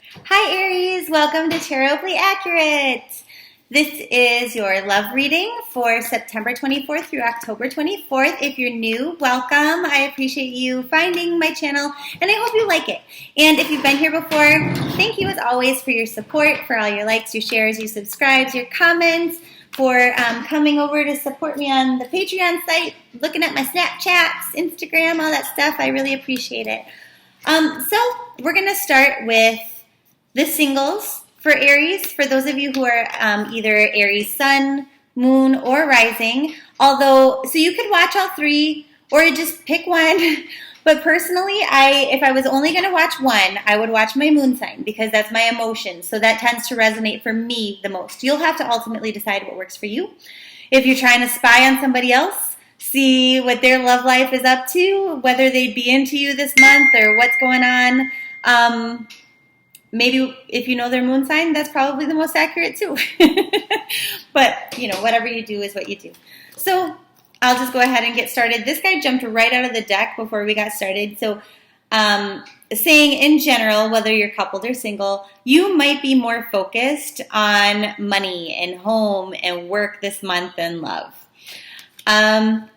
Hi Aries, welcome to Tarot-blee Accurate. This is your love reading for September 24th through October 24th. If you're new, welcome. I appreciate you finding my channel and I hope you like it. And if you've been here before, thank you as always for your support, for all your likes, your shares, your subscribes, your comments, for coming over to support me on the Patreon site, looking at my Snapchats, Instagram, all that stuff. I really appreciate it. So we're going to start with the singles for Aries, for those of you who are either Aries sun, moon, or rising. So you could watch all three or just pick one. But personally, if I was only going to watch one, I would watch my moon sign because that's my emotion. So that tends to resonate for me the most. You'll have to ultimately decide what works for you. If you're trying to spy on somebody else, see what their love life is up to, whether they'd be into you this month or what's going on. Maybe if you know their moon sign, that's probably the most accurate too. But, whatever you do is what you do. So I'll just go ahead and get started. This guy jumped right out of the deck before we got started. So saying in general, whether you're coupled or single, you might be more focused on money and home and work this month than love. And,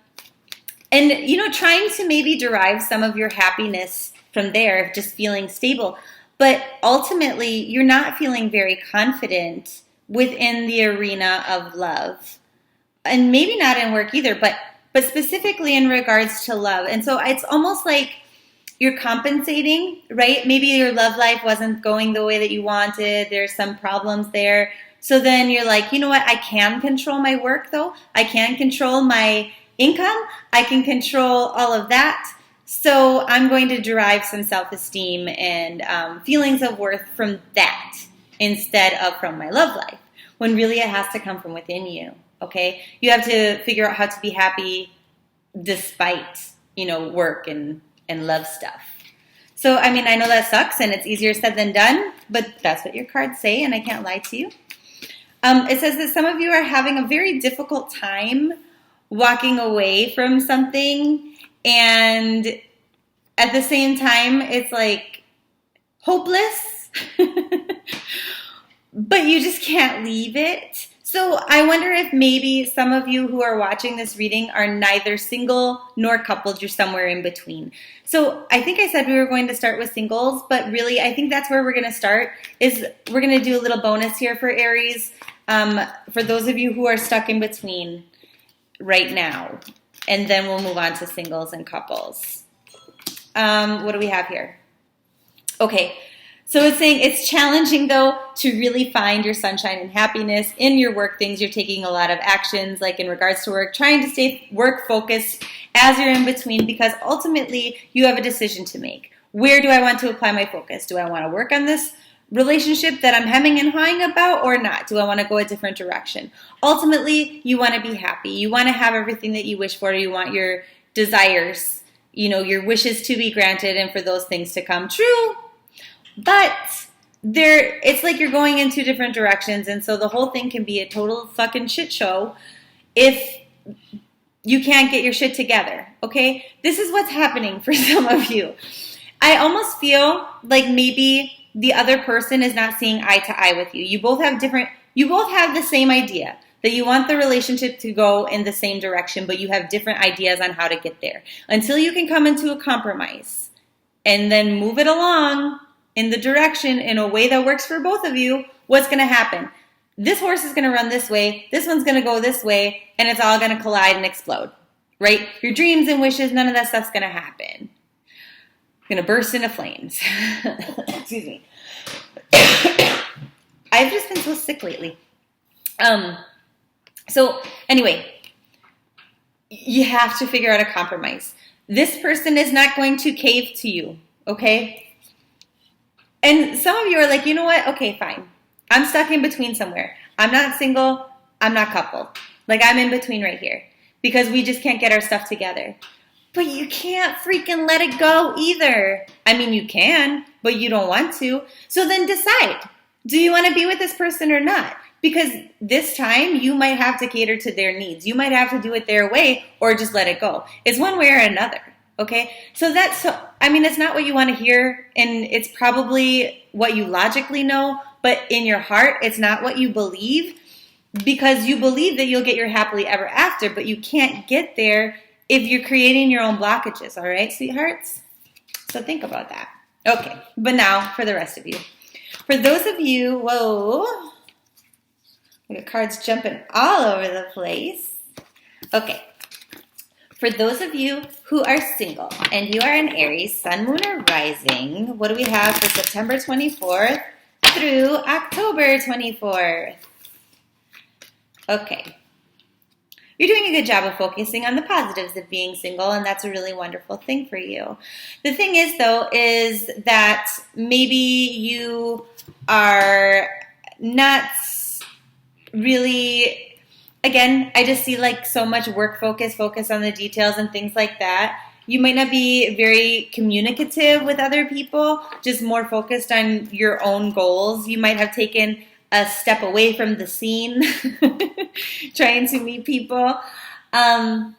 trying to maybe derive some of your happiness from there, just feeling stable. But ultimately, you're not feeling very confident within the arena of love. And maybe not in work either, but specifically in regards to love. And so it's almost like you're compensating, right? Maybe your love life wasn't going the way that you wanted. There's some problems there. So then you're like, you know what? I can control my work, though. I can control my income. I can control all of that. So I'm going to derive some self-esteem and feelings of worth from that instead of from my love life, when really it has to come from within you, okay? You have to figure out how to be happy despite, work and love stuff. So, I know that sucks and it's easier said than done, but that's what your cards say and I can't lie to you. It says that some of you are having a very difficult time walking away from something. And at the same time, it's like hopeless, but you just can't leave it. So I wonder if maybe some of you who are watching this reading are neither single nor coupled. You're somewhere in between. So I think I said we were going to start with singles, but really I think that's where we're going to start. Is we're going to do a little bonus here for Aries, for those of you who are stuck in between right now. And then we'll move on to singles and couples. What do we have here? Okay, so it's saying it's challenging, though, to really find your sunshine and happiness in your work things. You're taking a lot of actions, like in regards to work, trying to stay work-focused as you're in between, because ultimately you have a decision to make. Where do I want to apply my focus? Do I want to work on this relationship that I'm hemming and hawing about or not? Do I want to go a different direction? Ultimately, you want to be happy. You want to have everything that you wish for. You want your desires, your wishes to be granted and for those things to come true. But it's like you're going in two different directions, and so the whole thing can be a total fucking shit show if you can't get your shit together, okay? This is what's happening for some of you. I almost feel like maybe the other person is not seeing eye to eye with you. You both have the same idea, that you want the relationship to go in the same direction, but you have different ideas on how to get there. Until you can come into a compromise and then move it along in the direction in a way that works for both of you, what's going to happen? This horse is going to run this way, this one's going to go this way, and it's all going to collide and explode, right? Your dreams and wishes, none of that stuff's going to happen. Going to burst into flames. Excuse me. I've just been so sick lately. So anyway, you have to figure out a compromise. This person is not going to cave to you, okay? And some of you are like, you know what? Okay, fine. I'm stuck in between somewhere. I'm not single. I'm not coupled. Like I'm in between right here because we just can't get our stuff together. But you can't freaking let it go either. You can, but you don't want to. So then decide. Do you want to be with this person or not? Because this time you might have to cater to their needs. You might have to do it their way or just let it go. It's one way or another, Okay, so it's not what you want to hear, and it's probably what you logically know, but in your heart, it's not what you believe, because you believe that you'll get your happily ever after, but you can't get there if you're creating your own blockages, all right, sweethearts? So think about that. Okay, but now for the rest of you. For those of you, whoa, we got cards jumping all over the place. Okay. For those of you who are single and you are an Aries, Sun, Moon, or Rising, what do we have for September 24th through October 24th? Okay. You're doing a good job of focusing on the positives of being single, and that's a really wonderful thing for you. The thing is, though, is that maybe you are not really... Again, I just see like so much work focus on the details and things like that. You might not be very communicative with other people, just more focused on your own goals. You might have taken a step away from the scene, trying to meet people. And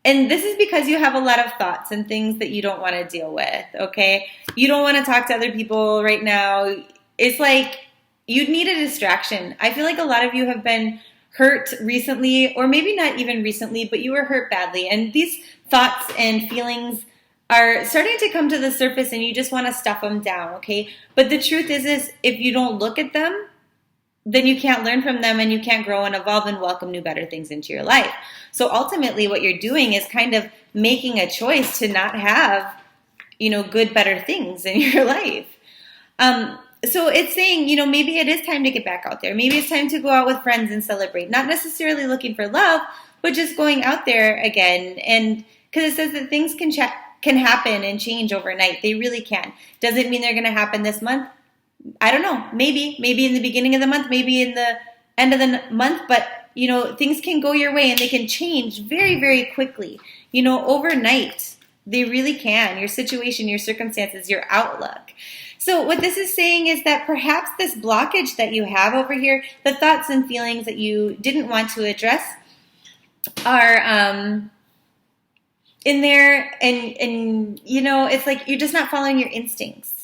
this is because you have a lot of thoughts and things that you don't want to deal with, okay? You don't want to talk to other people right now. It's like you'd need a distraction. I feel like a lot of you have been hurt recently, or maybe not even recently, but you were hurt badly. And these thoughts and feelings are starting to come to the surface, and you just want to stuff them down, okay? But the truth is if you don't look at them, then you can't learn from them, and you can't grow and evolve and welcome new, better things into your life. So ultimately what you're doing is kind of making a choice to not have, good, better things in your life. So it's saying, maybe it is time to get back out there. Maybe it's time to go out with friends and celebrate. Not necessarily looking for love, but just going out there again. And because it says that things can happen and change overnight. They really can. Does it mean they're going to happen this month? I don't know. Maybe in the beginning of the month, maybe in the end of the month. But, things can go your way, and they can change very, very quickly. Overnight. They really can. Your situation, your circumstances, your outlook. So what this is saying is that perhaps this blockage that you have over here, the thoughts and feelings that you didn't want to address, are in there, and it's like you're just not following your instincts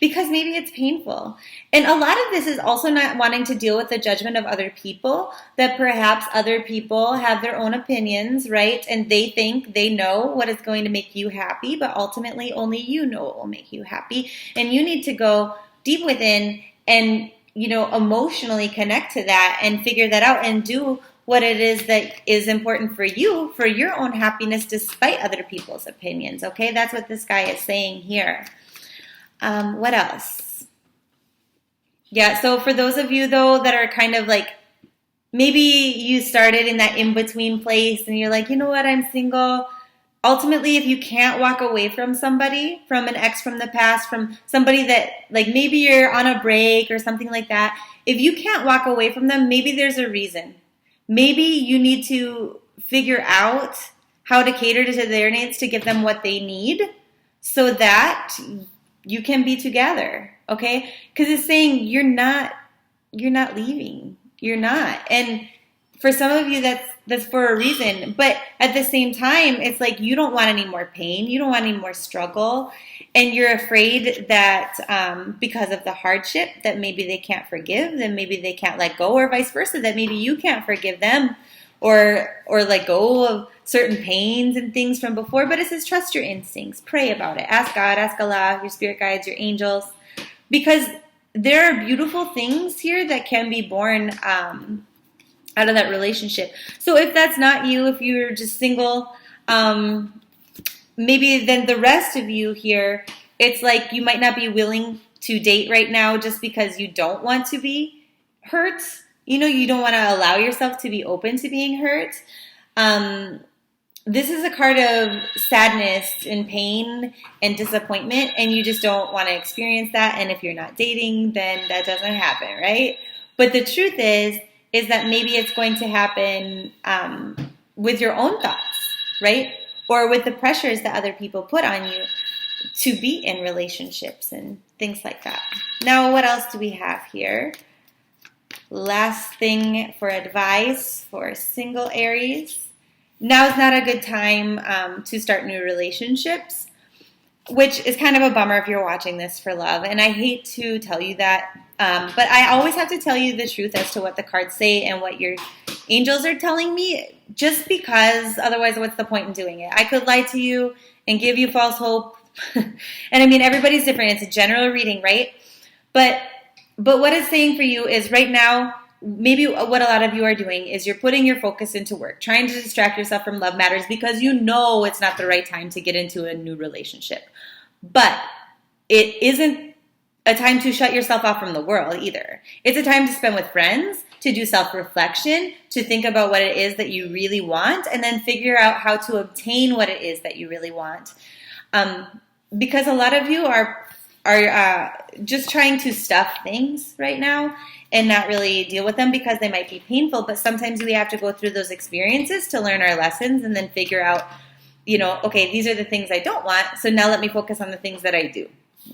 because maybe it's painful. And a lot of this is also not wanting to deal with the judgment of other people, that perhaps other people have their own opinions, right? And they think they know what is going to make you happy, but ultimately only you know what will make you happy. And you need to go deep within and, emotionally connect to that and figure that out and do what it is that is important for you, for your own happiness, despite other people's opinions, okay? That's what this guy is saying here. What else? Yeah, so for those of you, though, that are kind of like, maybe you started in that in-between place and you're like, you know what, I'm single. Ultimately, if you can't walk away from somebody, from an ex from the past, from somebody that, like, maybe you're on a break or something like that, if you can't walk away from them, maybe there's a reason. Maybe you need to figure out how to cater to their needs to give them what they need so that you can be together, okay? Because it's saying you're not leaving. You're not. And for some of you, that's for a reason. But at the same time, it's like you don't want any more pain. You don't want any more struggle. And you're afraid that because of the hardship, that maybe they can't forgive, that maybe they can't let go, or vice versa, that maybe you can't forgive them or let go of certain pains and things from before. But it says trust your instincts. Pray about it. Ask God, ask Allah, your spirit guides, your angels. Because there are beautiful things here that can be born out of that relationship. So if that's not you, if you're just single, maybe then the rest of you here, it's like you might not be willing to date right now just because you don't want to be hurt. You don't want to allow yourself to be open to being hurt. This is a card of sadness and pain and disappointment, and you just don't want to experience that. And if you're not dating, then that doesn't happen, right? But the truth is that maybe it's going to happen with your own thoughts, right? Or with the pressures that other people put on you to be in relationships and things like that. Now, what else do we have here? Last thing for advice for single Aries. now is not a good time to start new relationships, which is kind of a bummer if you're watching this for love. And I hate to tell you that, but I always have to tell you the truth as to what the cards say and what your angels are telling me, just because otherwise what's the point in doing it? I could lie to you and give you false hope. And I mean, everybody's different. It's a general reading, right? But what it's saying for you is right now, maybe what a lot of you are doing is you're putting your focus into work, trying to distract yourself from love matters because you know it's not the right time to get into a new relationship. But it isn't a time to shut yourself off from the world either. It's a time to spend with friends, to do self-reflection, to think about what it is that you really want, and then figure out how to obtain what it is that you really want. Because a lot of you are just trying to stuff things right now and not really deal with them because they might be painful. But sometimes we have to go through those experiences to learn our lessons and then figure out, okay, these are the things I don't want, so now let me focus on the things that I do.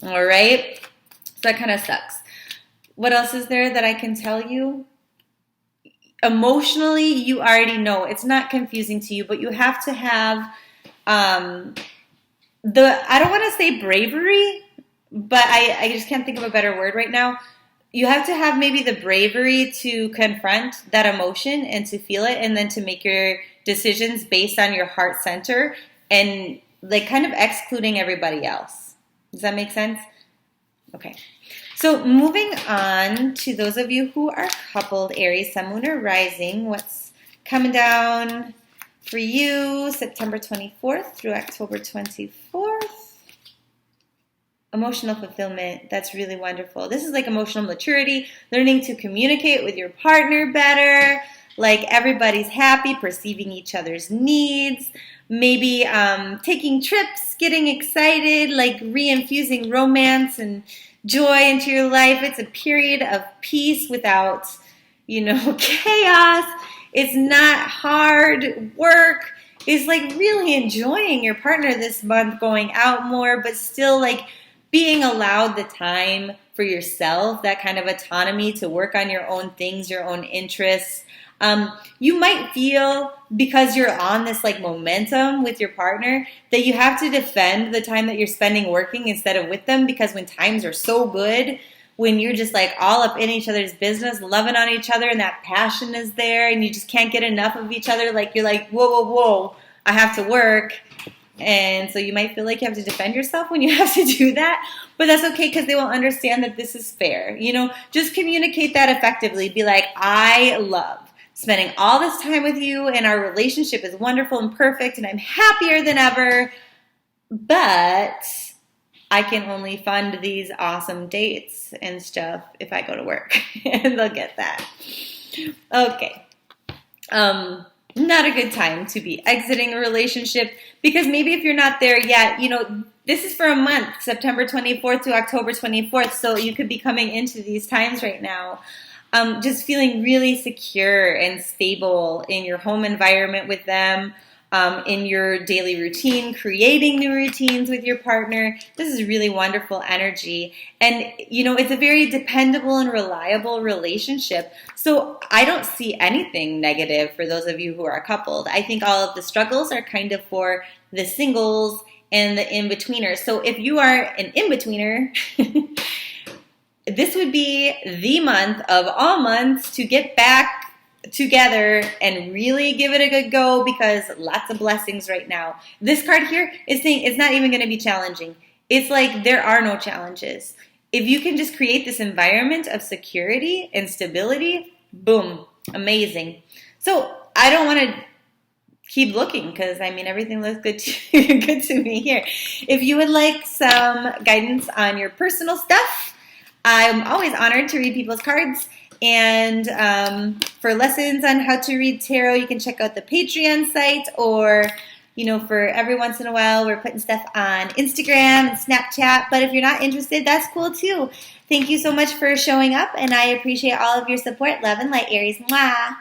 All right? So that kind of sucks. What else is there that I can tell you? Emotionally, you already know. It's not confusing to you, but you have to have I don't want to say bravery, but I just can't think of a better word right now. You have to have maybe the bravery to confront that emotion and to feel it, and then to make your decisions based on your heart center and like kind of excluding everybody else. Does that make sense? Okay. So moving on to those of you who are coupled, Aries, Sun, Moon, or Rising, what's coming down for you September 24th through October 24th? Emotional fulfillment. That's really wonderful. This is like emotional maturity, learning to communicate with your partner better, like everybody's happy, perceiving each other's needs, maybe taking trips, getting excited, like reinfusing romance and joy into your life. It's a period of peace without, chaos. It's not hard work. It's like really enjoying your partner this month, going out more, but still like being allowed the time for yourself, that kind of autonomy to work on your own things, your own interests. You might feel, because you're on this like momentum with your partner, that you have to defend the time that you're spending working instead of with them, because when times are so good, when you're just like all up in each other's business, loving on each other, and that passion is there and you just can't get enough of each other, like you're like, whoa, I have to work. And so you might feel like you have to defend yourself when you have to do that, but that's okay, because they will understand that this is fair. Just communicate that effectively. Be like, I love spending all this time with you, and our relationship is wonderful and perfect, and I'm happier than ever, but I can only fund these awesome dates and stuff if I go to work. And they'll get that. Okay. Not a good time to be exiting a relationship, because maybe if you're not there yet, this is for a month, September 24th to October 24th, so you could be coming into these times right now. Just feeling really secure and stable in your home environment with them, in your daily routine, creating new routines with your partner. This is really wonderful energy. And, it's a very dependable and reliable relationship. So I don't see anything negative for those of you who are coupled. I think all of the struggles are kind of for the singles and the in-betweeners. So if you are an in-betweener, this would be the month of all months to get back together and really give it a good go, because lots of blessings right now. This card here is saying it's not even going to be challenging. It's like there are no challenges. If you can just create this environment of security and stability, boom, amazing. So I don't want to keep looking, because everything looks good to me here. If you would like some guidance on your personal stuff, I'm always honored to read people's cards. And for lessons on how to read tarot, you can check out the Patreon site, or, for every once in a while, we're putting stuff on Instagram and Snapchat. But if you're not interested, that's cool too. Thank you so much for showing up, and I appreciate all of your support. Love and light, Aries. Mwah!